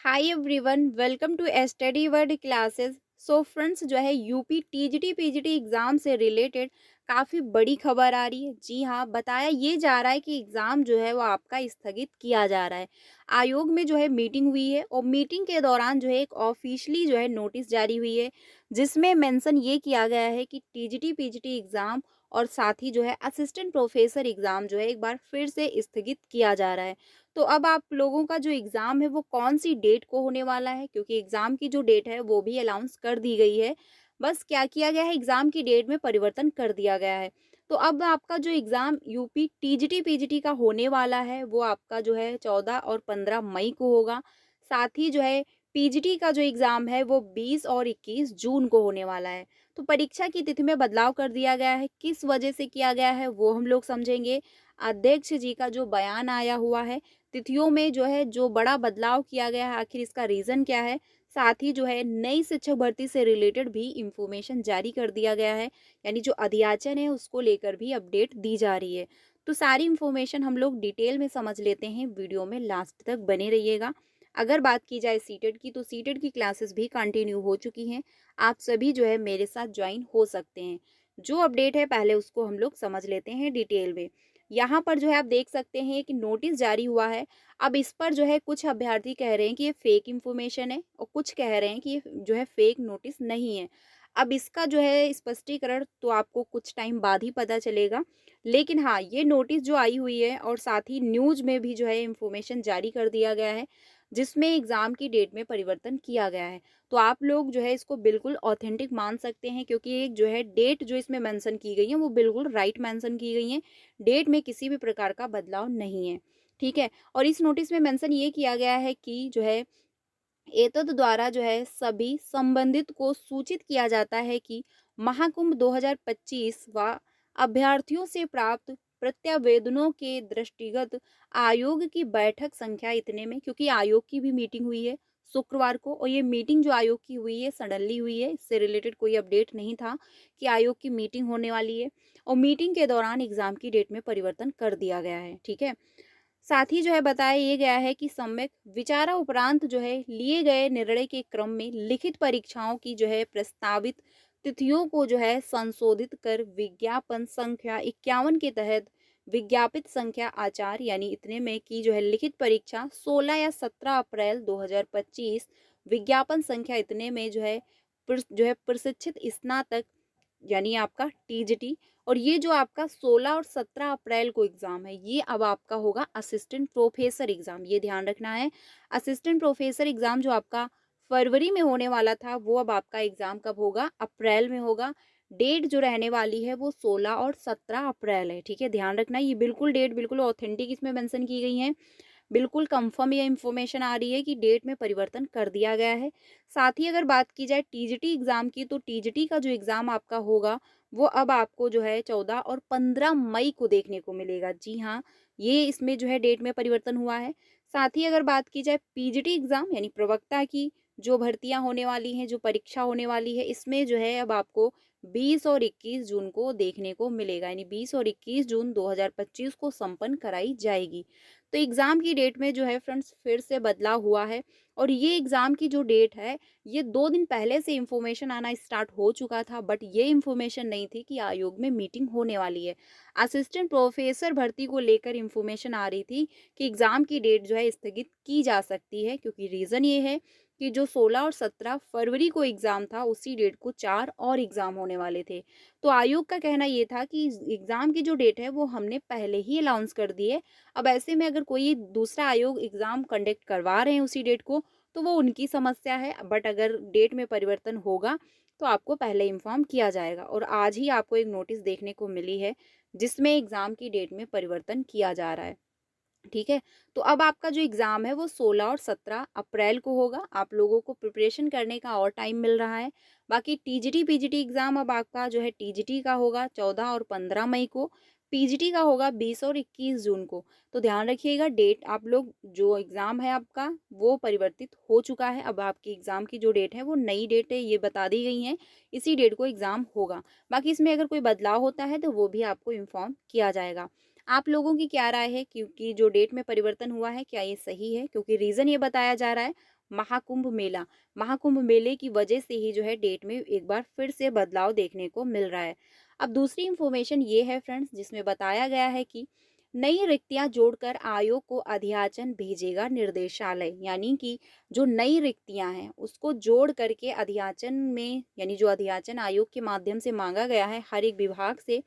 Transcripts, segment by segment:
Hi everyone, welcome to study world classes. So friends, जो है UP TGT PGT exam से related काफ़ी बड़ी खबर आ रही है। जी हाँ, बताया ये जा रहा है कि एग्ज़ाम जो है वो आपका स्थगित किया जा रहा है। आयोग में जो है मीटिंग हुई है और मीटिंग के दौरान जो है एक ऑफिशियली जो है नोटिस जारी हुई है, जिसमें मेंशन ये किया गया है कि टीजीटी पीजीटी एग्ज़ाम और साथ ही जो है असिस्टेंट प्रोफेसर एग्ज़ाम जो है एक बार फिर से स्थगित किया जा रहा है। तो अब आप लोगों का जो एग्ज़ाम है वो कौन-सी डेट को होने वाला है, क्योंकि एग्ज़ाम की जो डेट है वो भी अनाउंस कर दी गई है। बस क्या किया गया है, एग्ज़ाम की डेट में परिवर्तन कर दिया गया है। तो अब आपका जो एग्ज़ाम यूपी टीजीटी पीजीटी का होने वाला है वो आपका जो है 14 और 15 मई को होगा। साथ ही जो है पीजीटी का जो एग्ज़ाम है वो 20 और 21 जून को होने वाला है। तो परीक्षा की तिथि में बदलाव कर दिया गया है। किस वजह से किया गया है वो हम लोग समझेंगे। अध्यक्ष जी का जो बयान आया हुआ है, तिथियों में जो है जो बड़ा बदलाव किया गया है, आखिर इसका रीज़न क्या है? साथ ही जो है नई शिक्षक भर्ती से रिलेटेड भी इन्फॉर्मेशन जारी कर दिया गया है, यानी जो अध्याचन है उसको लेकर भी अपडेट दी जा रही है। तो सारी इन्फॉर्मेशन हम लोग डिटेल में समझ लेते हैं, वीडियो में लास्ट तक बने रहिएगा। अगर बात की जाए सीटेट की, तो सीटेट की क्लासेस भी कंटिन्यू हो चुकी हैं। आप सभी जो है मेरे साथ ज्वाइन हो सकते हैं। जो अपडेट है पहले उसको हम लोग समझ लेते हैं डिटेल में। यहाँ पर जो है आप देख सकते हैं कि नोटिस जारी हुआ है। अब इस पर जो है कुछ अभ्यर्थी कह रहे हैं कि ये फेक इन्फॉर्मेशन है और कुछ कह रहे हैं कि ये जो है फेक नोटिस नहीं है। अब इसका जो है स्पष्टीकरण तो आपको कुछ टाइम बाद ही पता चलेगा। लेकिन हाँ, ये नोटिस जो आई हुई है और साथ ही न्यूज़ में भी जो है इन्फॉर्मेशन जारी कर दिया गया है, जिसमें एग्ज़ाम की डेट में परिवर्तन किया गया है। तो आप लोग जो है इसको बिल्कुल ऑथेंटिक मान सकते हैं, क्योंकि एक जो है डेट जो इसमें मेंशन की गई है वो बिल्कुल राइट मेंशन की गई है। डेट में किसी भी प्रकार का बदलाव नहीं है, ठीक है? और इस नोटिस में मेंशन ये किया गया है कि जो है एतद द्वारा जो है सभी संबंधित को सूचित किया जाता है कि महाकुंभ 2025 व अभ्यर्थियों से प्राप्त प्रत्यावेदनों के दृष्टिगत आयोग की बैठक संख्या इतने में, क्योंकि आयोग की भी मीटिंग हुई है शुक्रवार को, और ये मीटिंग जो आयोग की हुई है सडनली हुई है, इससे रिलेटेड कोई अपडेट नहीं था कि आयोग की मीटिंग होने वाली है। और मीटिंग के दौरान एग्जाम की डेट में परिवर्तन कर दिया गया है, ठीक है। साथ ही जो है बताया ये गया है कि सम्यक विचारा उपरांत जो है लिए गए निर्णय के क्रम में लिखित परीक्षाओं की जो है प्रस्तावित तिथियों को जो है संशोधित कर विज्ञापन संख्या 51 के तहत विज्ञापित संख्या आचार, यानी इतने में की जो है लिखित परीक्षा 16 या 17 अप्रैल 2025, विज्ञापन संख्या इतने में जो है जो है प्रशिक्षित स्नातक, यानी आपका टीजीटी। और ये जो आपका 16 और 17 अप्रैल को एग्ज़ाम है, ये अब आपका होगा असिस्टेंट प्रोफेसर एग्ज़ाम, ये ध्यान रखना है। असिस्टेंट प्रोफेसर एग्ज़ाम जो आपका फरवरी में होने वाला था, वो अब आपका एग्ज़ाम कब होगा? अप्रैल में होगा। डेट जो रहने वाली है वो 16 और 17 अप्रैल है, ठीक है? ध्यान रखना, ये बिल्कुल डेट बिल्कुल ऑथेंटिक इसमें मेंशन की गई है। बिल्कुल कंफर्म ये इन्फॉर्मेशन आ रही है कि डेट में परिवर्तन कर दिया गया है। साथ ही अगर बात की जाए टीजीटी एग्ज़ाम की, तो टीजीटी का जो एग्ज़ाम आपका होगा वो अब आपको जो है 14 और 15 मई को देखने को मिलेगा। जी हाँ, ये इसमें जो है डेट में परिवर्तन हुआ है। साथ ही अगर बात की जाए पीजीटी एग्ज़ाम यानी प्रवक्ता की जो भर्तियाँ होने वाली हैं, जो परीक्षा होने वाली है, इसमें जो है अब आपको 20 और 21 जून को देखने को मिलेगा, यानी 20 और 21 जून 2025 को संपन्न कराई जाएगी। तो एग्ज़ाम की डेट में जो है फ्रेंड्स फिर से बदलाव हुआ है, और ये एग्ज़ाम की जो डेट है, ये 2 दिन पहले से इन्फॉर्मेशन आना स्टार्ट हो चुका था, बट ये इन्फॉर्मेशन नहीं थी कि आयोग में मीटिंग होने वाली है। असिस्टेंट प्रोफेसर भर्ती को लेकर इन्फॉर्मेशन आ रही थी कि एग्ज़ाम की डेट जो है स्थगित की जा सकती है, क्योंकि रीज़न ये है कि जो 16 और 17 फरवरी को एग्ज़ाम था, उसी डेट को 4 और एग्ज़ाम होने वाले थे। तो आयोग का कहना ये था कि एग्ज़ाम की जो डेट है वो हमने पहले ही अनाउंस कर दी है। अब ऐसे में अगर कोई दूसरा आयोग एग्ज़ाम कंडक्ट करवा रहे हैं उसी डेट को, तो वो उनकी समस्या है, बट अगर डेट में परिवर्तन होगा तो आपको पहले इन्फॉर्म किया जाएगा। और आज ही आपको एक नोटिस देखने को मिली है, जिसमें एग्ज़ाम की डेट में परिवर्तन किया जा रहा है, ठीक है। तो अब आपका जो एग्ज़ाम है वो 16 और 17 अप्रैल को होगा। आप लोगों को प्रिपरेशन करने का और टाइम मिल रहा है। बाकी टीजीटी पीजीटी एग्ज़ाम अब आपका जो है टीजीटी का होगा 14 और 15 मई को, पीजीटी का होगा 20 और 21 जून को। तो ध्यान रखिएगा, डेट आप लोग जो एग्ज़ाम है आपका वो परिवर्तित हो चुका है। अब आपकी एग्ज़ाम की जो डेट है वो नई डेट है, ये बता दी गई है। इसी डेट को एग्ज़ाम होगा। बाकी इसमें अगर कोई बदलाव होता है तो वो भी आपको इन्फॉर्म किया जाएगा। आप लोगों की क्या राय है, क्योंकि जो डेट में परिवर्तन हुआ है क्या ये सही है? क्योंकि रीज़न ये बताया जा रहा है महाकुंभ मेला। महाकुंभ मेले की वजह से ही जो है डेट में एक बार फिर से बदलाव देखने को मिल रहा है। अब दूसरी इन्फॉर्मेशन ये है फ्रेंड्स, जिसमें बताया गया है कि नई रिक्तियां जोड़कर आयोग को अध्याचन भेजेगा निर्देशालय। यानी कि जो नई रिक्तियां हैं उसको जोड़ करके अध्याचन में, यानी जो अध्याचन आयोग के माध्यम से मांगा गया है हर एक विभाग से,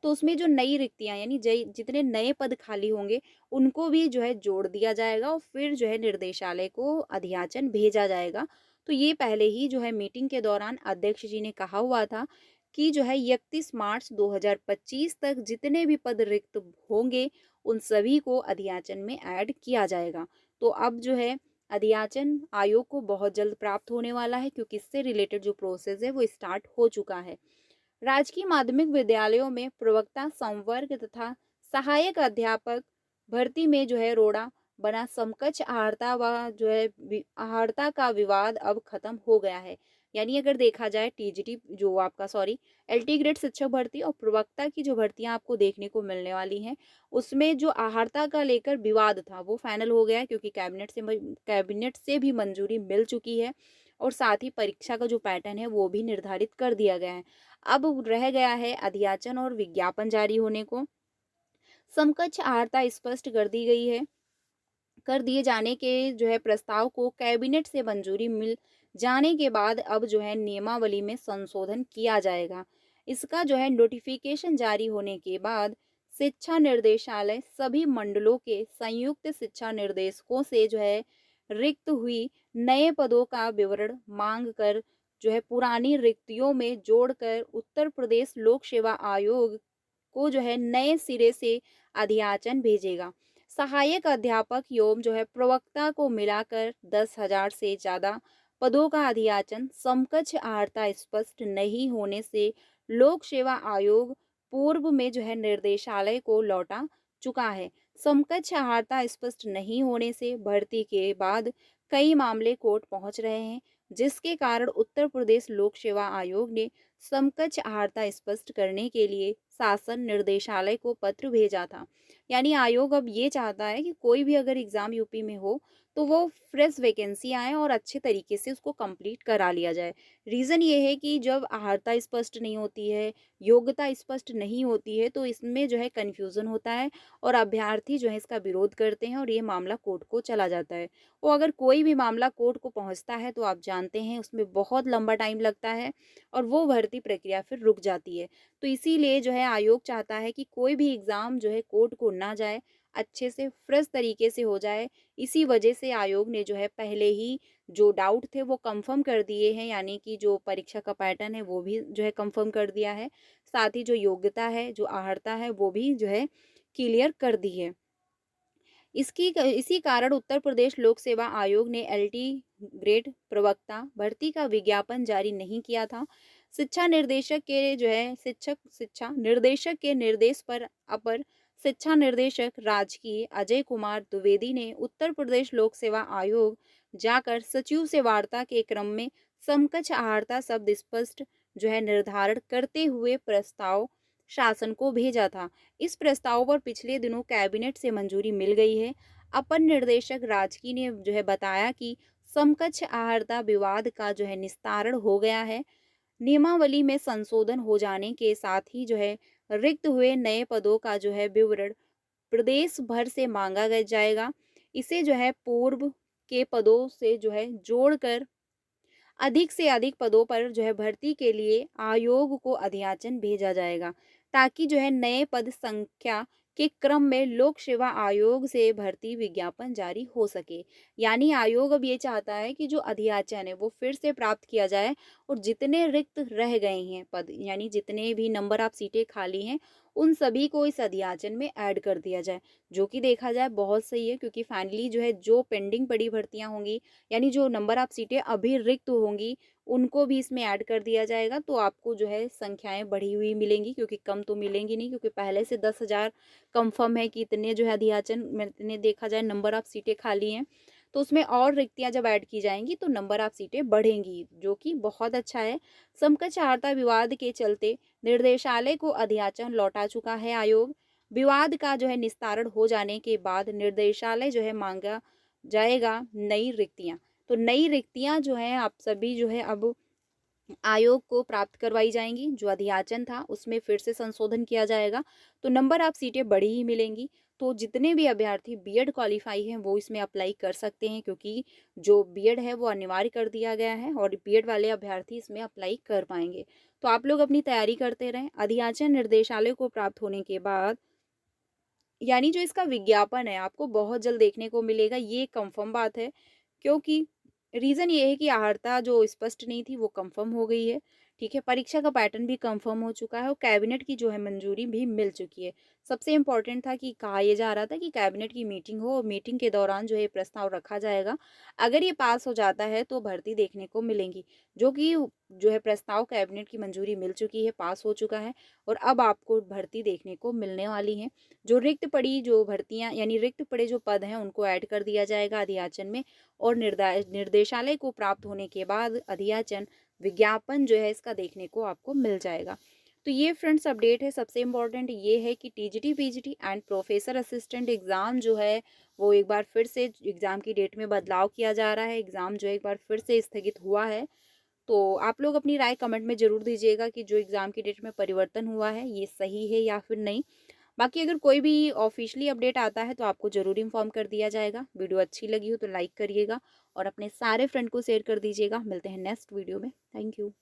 तो उसमें जो नई रिक्तियां यानी जितने नए पद खाली होंगे उनको भी जो है जोड़ दिया जाएगा और फिर जो है निर्देशालय को अध्याचन भेजा जाएगा। तो ये पहले ही जो है मीटिंग के दौरान अध्यक्ष जी ने कहा हुआ था कि जो है 31 मार्च 2025 तक जितने भी पद रिक्त होंगे उन सभी को अध्याचन में ऐड किया जाएगा। तो अब जो है अध्याचन आयोग को बहुत जल्द प्राप्त होने वाला है, क्योंकि इससे रिलेटेड जो प्रोसेस है वो स्टार्ट हो चुका है। राजकीय माध्यमिक विद्यालयों में प्रवक्ता संवर्ग तथा सहायक अध्यापक भर्ती में जो है रोड़ा बना समकक्ष आहारता व जो है आहारता का विवाद अब खत्म हो गया है। यानी अगर देखा जाए टीजीटी जो आपका एलटी ग्रेड शिक्षक भर्ती और प्रवक्ता की जो भर्तियां आपको देखने को मिलने वाली हैं, उसमें जो आहारता का लेकर विवाद था वो फाइनल हो गया है, क्योंकि कैबिनेट से भी मंजूरी मिल चुकी है और साथ ही परीक्षा का जो पैटर्न है वो भी निर्धारित कर दिया गया है। अब रह गया है अध्याचन और विज्ञापन जारी होने को। समकक्ष आहारता स्पष्ट कर दिए जाने के जो है प्रस्ताव को कैबिनेट से मंजूरी मिल जाने के बाद अब जो है नियमावली में संशोधन किया जाएगा। इसका जो है नोटिफिकेशन जारी होने के बाद शिक्षा निर्देशालय सभी मंडलों के संयुक्त शिक्षा निर्देशकों से जो है रिक्त हुई नए पदों का विवरण मांग कर जो है पुरानी रिक्तियों में जोड़कर उत्तर प्रदेश लोक सेवा आयोग को जो है नए सिरे से अध्याचन भेजेगा। सहायक अध्यापक एवं जो है प्रवक्ता को मिलाकर 10,000 से ज्यादा पदों का अध्याचन समकक्ष आहारता स्पष्ट नहीं होने से लोक सेवा आयोग पूर्व में जो है निर्देशालय को लौटा चुका है। समकक्ष आहारता स्पष्ट नहीं होने से भर्ती के बाद कई मामले कोर्ट पहुंच रहे हैं, जिसके कारण उत्तर प्रदेश लोक सेवा आयोग ने समकक्ष आहारता स्पष्ट करने के लिए शासन निर्देशालय को पत्र भेजा था। यानी आयोग अब ये चाहता है कि कोई भी अगर एग्जाम यूपी में हो तो वो फ्रेश वैकेंसी आए और अच्छे तरीके से उसको कंप्लीट करा लिया जाए। रीज़न ये है कि जब आहारता स्पष्ट नहीं होती है, योग्यता स्पष्ट नहीं होती है, तो इसमें जो है कन्फ्यूज़न होता है और अभ्यर्थी जो है इसका विरोध करते हैं और ये मामला कोर्ट को चला जाता है। और अगर कोई भी मामला कोर्ट को पहुंचता है तो आप जानते हैं उसमें बहुत लंबा टाइम लगता है और वो भर्ती प्रक्रिया फिर रुक जाती है। तो इसीलिए जो है आयोग चाहता है कि कोई भी एग्ज़ाम जो है कोर्ट को ना जाए, अच्छे से फ्रेश तरीके से हो जाए। इसी वजह से आयोग ने जो है पहले ही जो डाउट थे वो कंफर्म कर दिए हैं, यानी कि जो परीक्षा का पैटर्न है वो भी जो है कंफर्म कर दिया है। साथ ही जो योग्यता है, जो अर्हता है वो भी जो है क्लियर कर दी है। इसी कारण उत्तर प्रदेश लोक सेवा आयोग ने एलटी ग्रेड प्रवक्ता भर्ती का विज्ञापन जारी नहीं किया था। शिक्षा निर्देशक के जो है शिक्षा निर्देशक के निर्देश पर अपर शिक्षा निर्देशक राजकीय अजय कुमार द्विवेदी ने उत्तर प्रदेश लोक सेवा आयोग जाकर सचिव से वार्ता के क्रम में समकक्ष आहारता शब्द स्पष्ट जो है निर्धारण करते हुए प्रस्ताव शासन को भेजा था। इस प्रस्ताव पर पिछले दिनों कैबिनेट से मंजूरी मिल गई है। अपर निर्देशक राजकीय ने जो है बताया कि समकक्ष आहारता विवाद का जो है निस्तारण हो गया है। नियमावली में संशोधन हो जाने के साथ ही जो है रिक्त हुए नए पदों का जो है विवरण प्रदेश भर से मांगा जाएगा। इसे जो है पूर्व के पदों से जो है जोड़कर अधिक से अधिक पदों पर जो है भर्ती के लिए आयोग को अध्याचन भेजा जाएगा, ताकि जो है नए पद संख्या के क्रम में लोक सेवा आयोग से भर्ती विज्ञापन जारी हो सके। यानी आयोग अब ये चाहता है कि जो अध्याचन है वो फिर से प्राप्त किया जाए और जितने रिक्त रह गए हैं पद, यानी जितने भी नंबर ऑफ सीटें खाली हैं उन सभी को इस अध्याचन में ऐड कर दिया जाए, जो कि देखा जाए बहुत सही है, क्योंकि फाइनली जो है जो पेंडिंग पड़ी भर्तियां होंगी, यानी जो नंबर ऑफ सीटें अभी रिक्त होंगी उनको भी इसमें ऐड कर दिया जाएगा। तो आपको जो है संख्याएं बढ़ी हुई मिलेंगी, क्योंकि कम तो मिलेंगी नहीं, क्योंकि पहले से 10,000 कंफर्म है कि इतने जो है अध्याचन में इतने देखा जाए नंबर ऑफ सीटें खाली हैं। तो उसमें और रिक्तियां जब ऐड की जाएंगी तो नंबर ऑफ सीटें बढ़ेंगी, जो कि बहुत अच्छा है। समकक्ष आहारता विवाद के चलते निर्देशालय को अध्याचन लौटा चुका है आयोग। विवाद का जो है निस्तारण हो जाने के बाद निर्देशालय जो है मांगा जाएगा नई रिक्तियां। तो नई रिक्तियाँ जो हैं आप सभी जो है अब आयोग को प्राप्त करवाई जाएँगी। जो अधियाचन था उसमें फिर से संशोधन किया जाएगा, तो नंबर ऑफ सीटें बढ़ी ही मिलेंगी। तो जितने भी अभ्यर्थी बीएड क्वालीफाई हैं वो इसमें अप्लाई कर सकते हैं, क्योंकि जो बीएड है वो अनिवार्य कर दिया गया है और बीएड वाले अभ्यर्थी इसमें अप्लाई कर पाएँगे। तो आप लोग अपनी तैयारी करते रहें। अधियाचन निर्देशालय को प्राप्त होने के बाद यानी जो इसका विज्ञापन है आपको बहुत जल्द देखने को मिलेगा, ये कंफर्म बात है। क्योंकि रीज़न ये है कि आहर्ता जो स्पष्ट नहीं थी वो कंफर्म हो गई है, ठीक है? परीक्षा का पैटर्न भी कंफर्म हो चुका है और कैबिनेट की जो है मंजूरी भी मिल चुकी है। सबसे इम्पोर्टेंट था कि कहा ये जा रहा था कि कैबिनेट की मीटिंग हो और मीटिंग के दौरान जो है प्रस्ताव रखा जाएगा। अगर ये पास हो जाता है तो भर्ती देखने को मिलेंगी, जो कि जो है प्रस्ताव कैबिनेट की मंजूरी मिल चुकी है, पास हो चुका है और अब आपको भर्ती देखने को मिलने वाली है। जो रिक्त पड़ी जो भर्तियां यानी रिक्त पड़े जो पद हैं उनको ऐड कर दिया जाएगा अधियाचन में और निर्देशालय को प्राप्त होने के बाद अधियाचन विज्ञापन जो है इसका देखने को आपको मिल जाएगा। तो ये फ्रेंड्स अपडेट है। सबसे इम्पोर्टेंट ये है कि TGT PGT and professor assistant exam जो है वो एक बार फिर से एग्ज़ाम की डेट में बदलाव किया जा रहा है। एग्ज़ाम जो एक बार फिर से स्थगित हुआ है। तो आप लोग अपनी राय कमेंट में ज़रूर दीजिएगा कि जो एग्ज़ाम की डेट में परिवर्तन हुआ है ये सही है या फिर नहीं। बाकी अगर कोई भी ऑफिशियली अपडेट आता है तो आपको ज़रूर इन्फॉर्म कर दिया जाएगा। वीडियो अच्छी लगी हो तो लाइक करिएगा और अपने सारे फ्रेंड को शेयर कर दीजिएगा। मिलते हैं नेक्स्ट वीडियो में। Thank you.